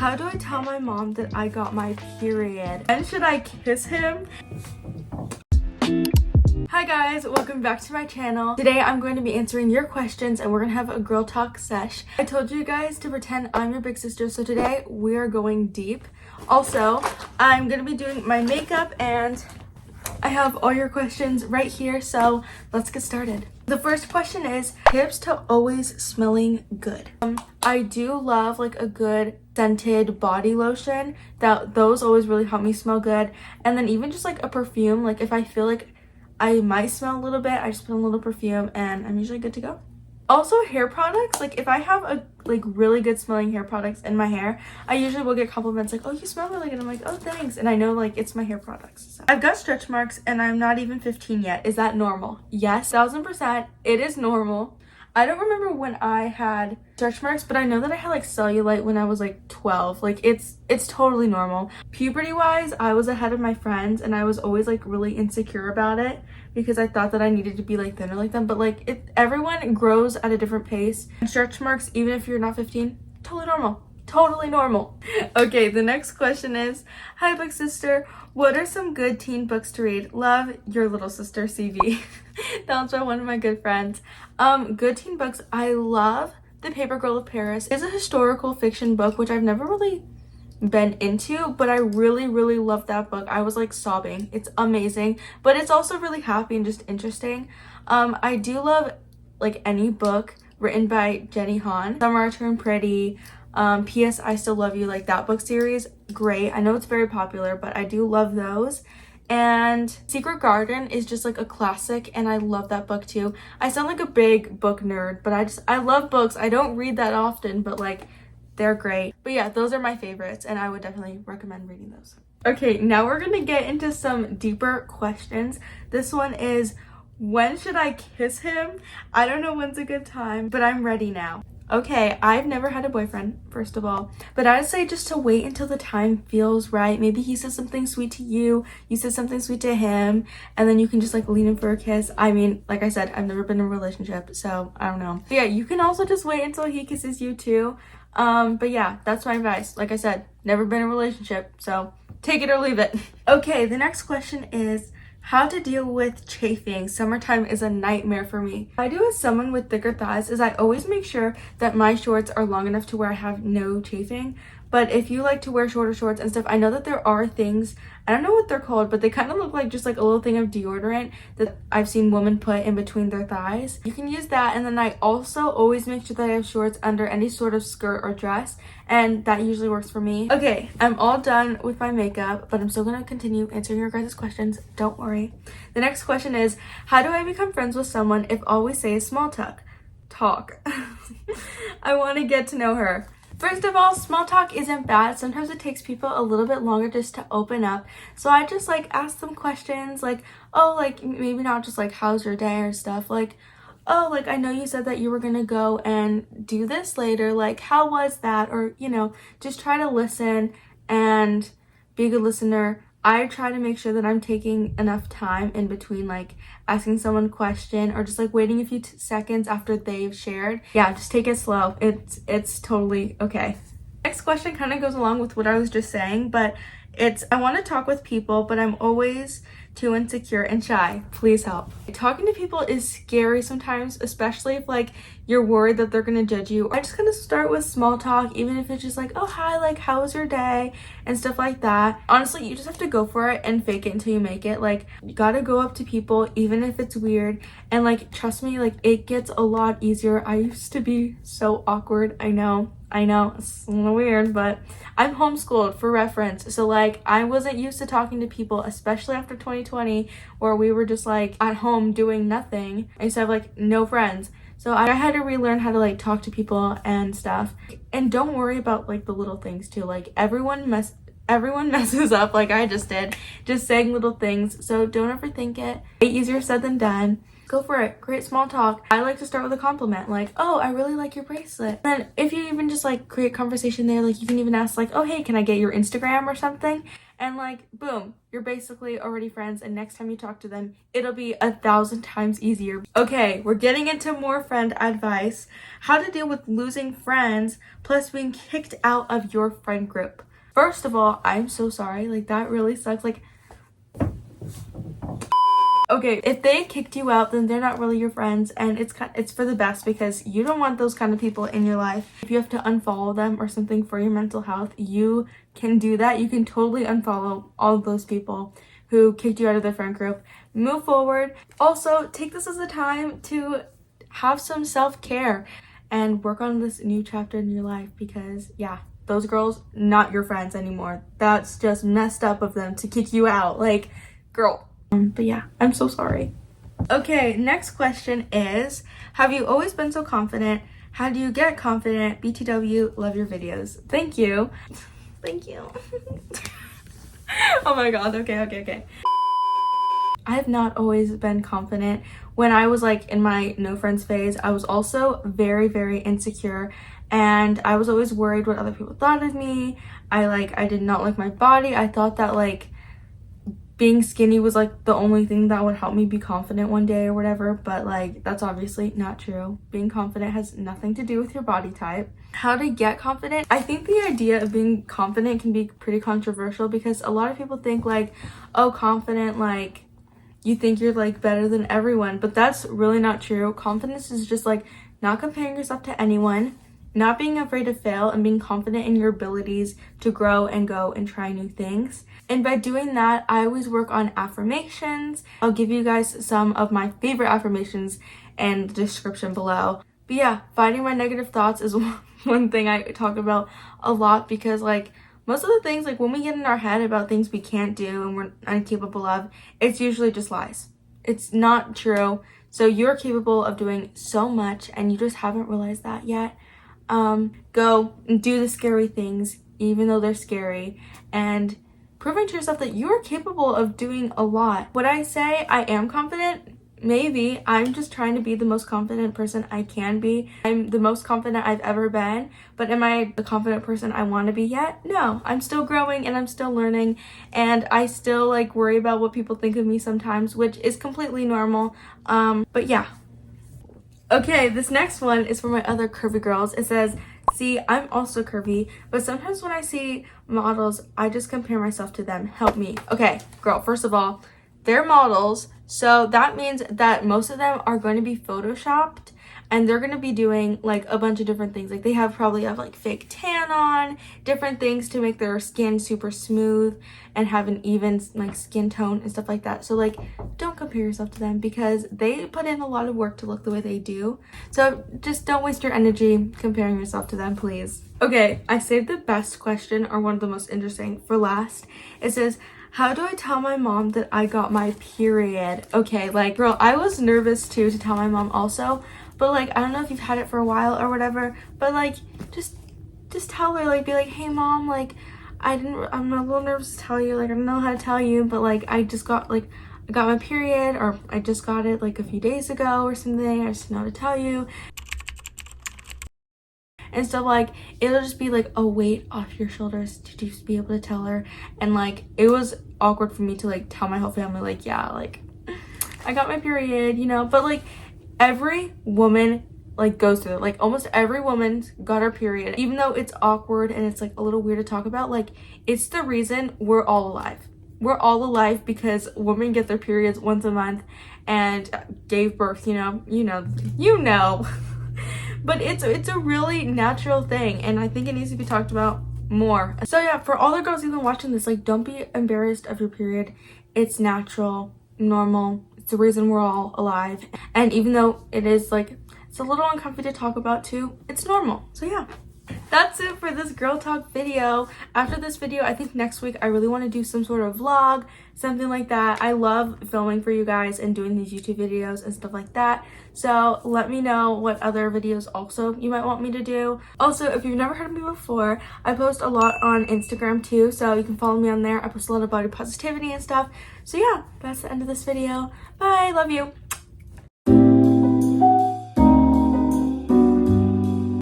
How do I tell my mom that I got my period? When should I kiss him? Hi guys, welcome back to my channel. Today I'm going to be answering your questions and we're gonna have a girl talk sesh. I told you guys to pretend I'm your big sister, so today we are going deep. Also, I'm gonna be doing my makeup and I have all your questions right here, so let's get started. The first question is tips to always smelling good. I do love like a good scented body lotion. Those always really help me smell good. And then even just like a perfume, like if I feel like I might smell a little bit, I just put a little perfume and I'm usually good to go. Also hair products, like if I have a really good smelling hair products in my hair, I usually will get compliments like, oh, you smell really good. I'm like, oh, thanks. And I know like it's my hair products. So. I've got stretch marks and I'm not even 15 yet. Is that normal? Yes, 1000%. It is normal. I don't remember when I had stretch marks, but I know that I had like cellulite when I was like 12. Like it's totally normal. Puberty wise, I was ahead of my friends and I was always like really insecure about it because I thought that I needed to be like thinner like them. But like everyone grows at a different pace. Stretch marks, even if you're not 15, totally normal. Totally normal. Okay, the next question is, hi big sister, what are some good teen books to read? Love, your little sister CV. That was by one of my good friends. Good teen books, I love The Paper Girl of Paris. It's a historical fiction book which I've never really been into, but I really love that book. I was like sobbing. It's amazing, but it's also really happy and just interesting. I do love like any book written by Jenny Han. Summer I Turned Pretty, P.S. I Still Love You, like that book series, great. I know it's very popular, but I do love those. And Secret Garden is just like a classic and I love that book too. I sound like a big book nerd, but I love books. I don't read that often, but like they're great. But yeah, those are my favorites and I would definitely recommend reading those. Okay, now we're gonna get into some deeper questions. This one is, when should I kiss him? I don't know when's a good time, but I'm ready now. Okay, I've never had a boyfriend, first of all, but I'd say just to wait until the time feels right. Maybe he says something sweet to you, you said something sweet to him, and then you can just like lean in for a kiss. I mean, like I said, I've never been in a relationship, so I don't know. But yeah, you can also just wait until he kisses you too. But yeah, that's my advice. Like I said, never been in a relationship, so take it or leave it. Okay, the next question is, how to deal with chafing. Summertime is a nightmare for me. What I do as someone with thicker thighs is I always make sure that my shorts are long enough to where I have no chafing. But if you like to wear shorter shorts and stuff, I know that there are things, I don't know what they're called, but they kind of look like just like a little thing of deodorant that I've seen women put in between their thighs. You can use that, and then I also always make sure that I have shorts under any sort of skirt or dress, and that usually works for me. Okay, I'm all done with my makeup, but I'm still gonna continue answering your guys' questions. Don't worry. The next question is, how do I become friends with someone if all we say is small talk? I want to get to know her. First of all, small talk isn't bad. Sometimes it takes people a little bit longer just to open up. So I just like ask them questions like, oh, like maybe not just like how's your day or stuff. Like, oh, like I know you said that you were gonna go and do this later. Like, how was that? Or, you know, just try to listen and be a good listener. I try to make sure that I'm taking enough time in between like asking someone a question or just like waiting a few seconds after they've shared. Yeah, just take it slow. It's totally okay. Next question kind of goes along with what I was just saying, but I want to talk with people, but I'm always too insecure and shy. Please help. Talking to people is scary sometimes, especially if like you're worried that they're gonna judge you. I just kind of start with small talk, even if it's just like, oh hi, like how was your day and stuff like that. Honestly, you just have to go for it and fake it until you make it. Like you gotta go up to people even if it's weird, and like trust me, like it gets a lot easier. I used to be so awkward. I know it's a little weird, but I'm homeschooled for reference, so like I wasn't used to talking to people, especially after 2020 where we were just like at home doing nothing. I used to have like no friends, so I had to relearn how to like talk to people and stuff. And don't worry about like the little things too. Like everyone messes up, like I just did, just saying little things, so don't overthink it. Way easier said than done. go for it. Create small talk. I like to start with a compliment, like, oh, I really like your bracelet. Then if you even just like create conversation there, like you can even ask like, oh, hey, can I get your Instagram or something? And like, boom, you're basically already friends, and next time you talk to them, it'll be 1,000 times easier. Okay, we're getting into more friend advice. How to deal with losing friends plus being kicked out of your friend group. First of all, I'm so sorry. Like, that really sucks. Like, okay, if they kicked you out, then they're not really your friends, and it's for the best, because you don't want those kind of people in your life. If you have to unfollow them or something for your mental health, you can do that. You can totally unfollow all of those people who kicked you out of their friend group. Move forward. Also, take this as a time to have some self-care and work on this new chapter in your life, because yeah, those girls, not your friends anymore. That's just messed up of them to kick you out. Like, girl. But yeah, I'm so sorry. Okay, next question is, have you always been so confident? How do you get confident? BTW, love your videos. Thank you. Thank you. Oh my god, okay. I have not always been confident. When I was like in my no friends phase, I was also very, very insecure, and I was always worried what other people thought of me. I did not like my body. I thought that like being skinny was like the only thing that would help me be confident one day or whatever, but like that's obviously not true. Being confident has nothing to do with your body type. How to get confident? I think the idea of being confident can be pretty controversial, because a lot of people think like, oh, confident, like you think you're like better than everyone, but that's really not true. Confidence is just like not comparing yourself to anyone, not being afraid to fail, and being confident in your abilities to grow and go and try new things. And by doing that, I always work on affirmations. I'll give you guys some of my favorite affirmations in the description below. But yeah, fighting my negative thoughts is one thing I talk about a lot, because like most of the things, like when we get in our head about things we can't do and we're incapable of, it's usually just lies. It's not true. So you're capable of doing so much, and you just haven't realized that yet. Go and do the scary things, even though they're scary, and proving to yourself that you are capable of doing a lot. Would I say I am confident? Maybe. I'm just trying to be the most confident person I can be. I'm the most confident I've ever been, but am I the confident person I want to be yet? No. I'm still growing and I'm still learning, and I still like worry about what people think of me sometimes, which is completely normal. But yeah. Okay, this next one is for my other curvy girls. It says, see, I'm also curvy, but sometimes when I see models, I just compare myself to them. Help me. Okay, girl, first of all, they're models, so that means that most of them are going to be photoshopped, and they're going to be doing like a bunch of different things. Like they probably have like fake tan on, different things to make their skin super smooth and have an even like skin tone and stuff like that. So like, don't compare yourself to them, because they put in a lot of work to look the way they do. So just don't waste your energy comparing yourself to them, please. Okay, I saved the best question, or one of the most interesting, for last. It says, how do I tell my mom that I got my period? Okay, like girl, I was nervous too to tell my mom also, but like I don't know if you've had it for a while or whatever, but like just tell her, like be like, hey mom, like I'm a little nervous to tell you, like I don't know how to tell you, but like I got my period, or I just got it like a few days ago or something. I just didn't know how to tell you. And stuff, like it'll just be like a weight off your shoulders to just be able to tell her. And like it was awkward for me to like tell my whole family, like, yeah, like I got my period, you know. But like every woman like goes through it. Like almost every woman got her period, even though it's awkward and it's like a little weird to talk about. Like it's the reason we're all alive. We're all alive because women get their periods once a month and gave birth, you know. But it's a really natural thing, and I think it needs to be talked about more. So yeah, for all the girls even watching this, like don't be embarrassed of your period. It's natural, normal. It's the reason we're all alive. And even though it is like, it's a little uncomfortable to talk about too, it's normal. So yeah. That's it for this girl talk video. After this video, I think next week I really want to do some sort of vlog, something like that. I love filming for you guys and doing these YouTube videos and stuff like that. So let me know what other videos also you might want me to do. Also, if you've never heard of me before, I post a lot on Instagram too, so you can follow me on there. I post a lot of body positivity and stuff. So yeah, that's the end of this video. Bye, love you.